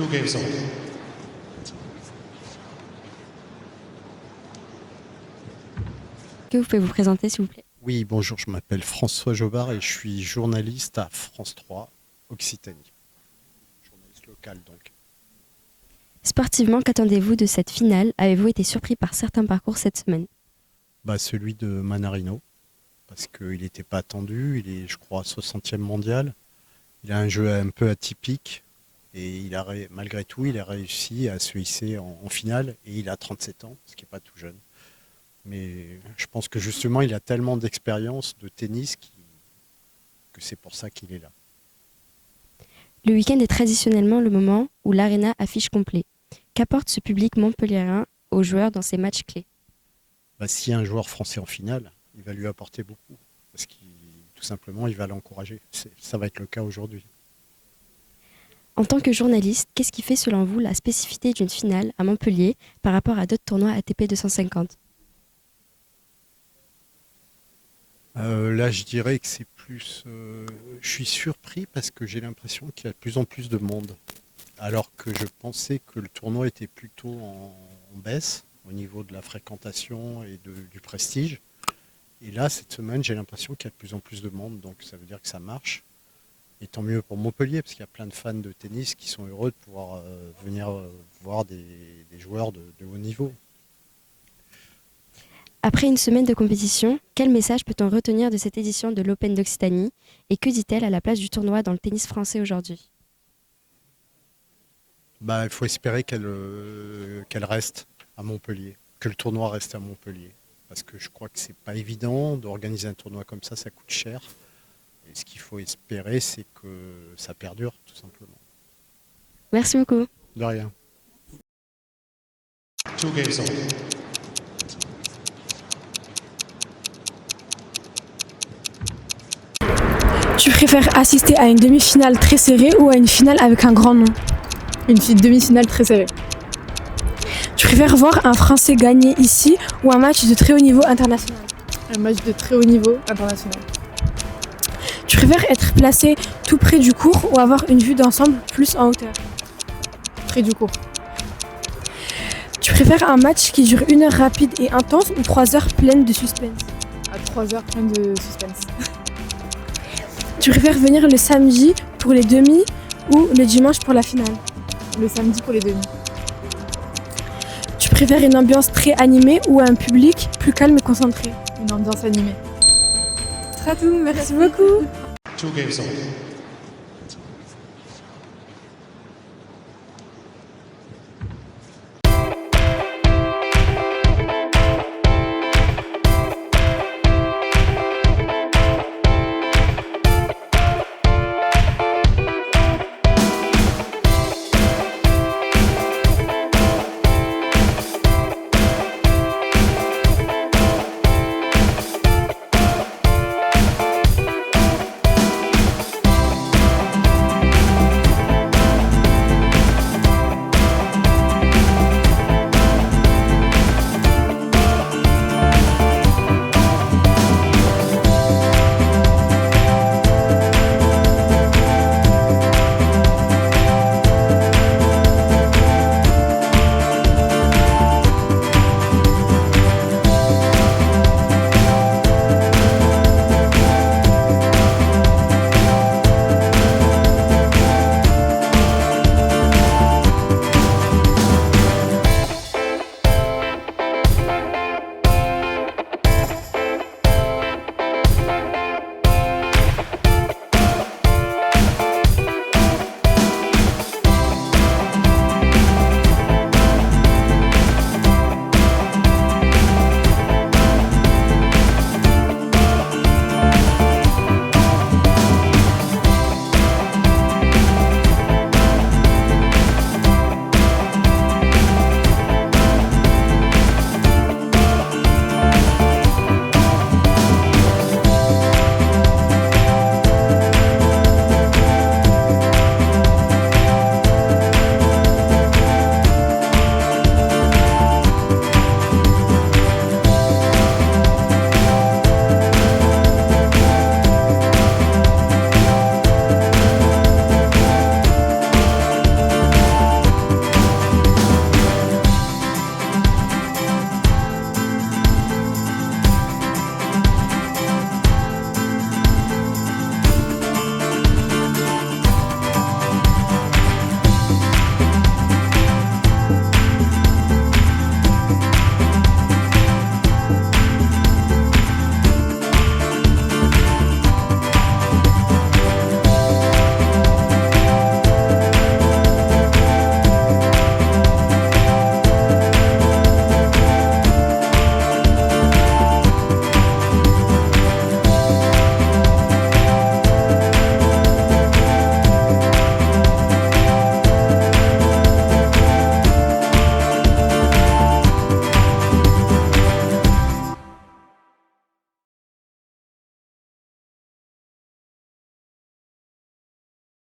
2 games old. Que vous pouvez vous présenter, s'il vous plaît? Oui, bonjour, je m'appelle François Jobard et je suis journaliste à France 3, Occitanie. Journaliste local donc. Sportivement, qu'attendez-vous de cette finale? Avez-vous été surpris par certains parcours cette semaine? Celui de Mannarino, parce qu'il n'était pas attendu, il est je crois 60e mondial. Il a un jeu un peu atypique et malgré tout il a réussi à se hisser en finale et il a 37 ans, ce qui n'est pas tout jeune. Mais je pense que justement il a tellement d'expérience de tennis que c'est pour ça qu'il est là. Le week-end est traditionnellement le moment où l'Arena affiche complet. Qu'apporte ce public montpelliérain aux joueurs dans ces matchs clés? S'il y a un joueur français en finale, il va lui apporter beaucoup. Parce qu'il tout simplement, il va l'encourager. Ça va être le cas aujourd'hui. En tant que journaliste, qu'est-ce qui fait selon vous la spécificité d'une finale à Montpellier par rapport à d'autres tournois ATP 250? Là, je dirais que c'est plus... je suis surpris parce que j'ai l'impression qu'il y a de plus en plus de monde. Alors que je pensais que le tournoi était plutôt en baisse au niveau de la fréquentation et du prestige. Et là, cette semaine, j'ai l'impression qu'il y a de plus en plus de monde. Donc ça veut dire que ça marche. Et tant mieux pour Montpellier, parce qu'il y a plein de fans de tennis qui sont heureux de pouvoir venir voir des joueurs de haut niveau. Après une semaine de compétition, quel message peut-on retenir de cette édition de l'Open d'Occitanie et que dit-elle à la place du tournoi dans le tennis français aujourd'hui? Il faut espérer qu'elle reste à Montpellier, que le tournoi reste à Montpellier. Parce que je crois que c'est pas évident d'organiser un tournoi comme ça coûte cher. Et ce qu'il faut espérer, c'est que ça perdure, tout simplement. Merci beaucoup. De rien. 2 games old. Tu préfères assister à une demi-finale très serrée ou à une finale avec un grand nom? Une demi-finale très serrée. Tu préfères voir un Français gagner ici ou un match de très haut niveau international? Un match de très haut niveau international. Tu préfères être placé tout près du court ou avoir une vue d'ensemble plus en hauteur? Près du court. Tu préfères un match qui dure 1 heure rapide et intense ou 3 heures pleines de suspense? À 3 heures pleines de suspense. Tu préfères venir le samedi pour les demi ou le dimanche pour la finale? Le samedi pour les demi. Tu préfères une ambiance très animée ou un public plus calme et concentré? Une ambiance animée. C'est tout, merci beaucoup. 2 games old.